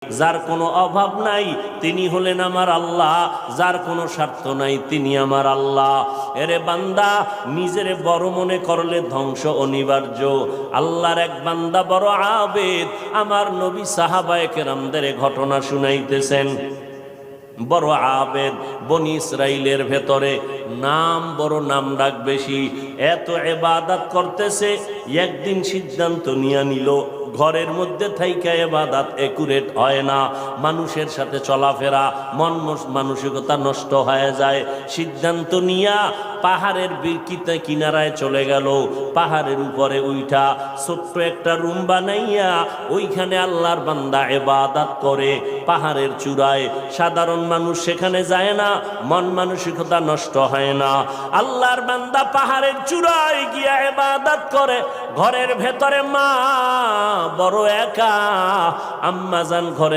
যার কোনো অভাব নাই তিনি হলেন আমার আল্লাহ, যার কোনো স্বার্থ নাই তিনি আমার আল্লাহ। এরে বান্দা, নিজেরে বড় মনে করলে ধ্বংস অনিবার্য। আল্লাহর এক বান্দা বড় আবেদ, আমার নবী সাহাবায়ে কেরামদের ঘটনা শুনাইতেছেন। বড় আবেদ, বনি ইসরাইলের ভেতরে নাম বড়, নাম ডাক বেশি, এত ইবাদত করতেছে। একদিন সিদ্ধান্ত নিয়ে নিল ঘরের মধ্যে থাইকা ইবাদত একুরেট হয় না, মানুষের সাথে চলাফেরা, মন মানসিকতা নষ্ট হয়ে যায়। সিদ্ধান্ত নিয়া পাহাড়ের কিনারায় চলে গেল। পাহাড়ের উপরে উঠা ছোট্ট একটা রুম বানাইয়া ওইখানে আল্লাহর বান্দা ইবাদত করে। পাহাড়ের চূড়ায় সাধারণ মানুষ সেখানে যায় না, মন মানসিকতা নষ্ট হয় না। আল্লাহর বান্দা পাহাড়ের চূড়ায় গিয়া ইবাদত করে। ঘরের ভেতরে মা বড় একা, আম্মা জান ঘরে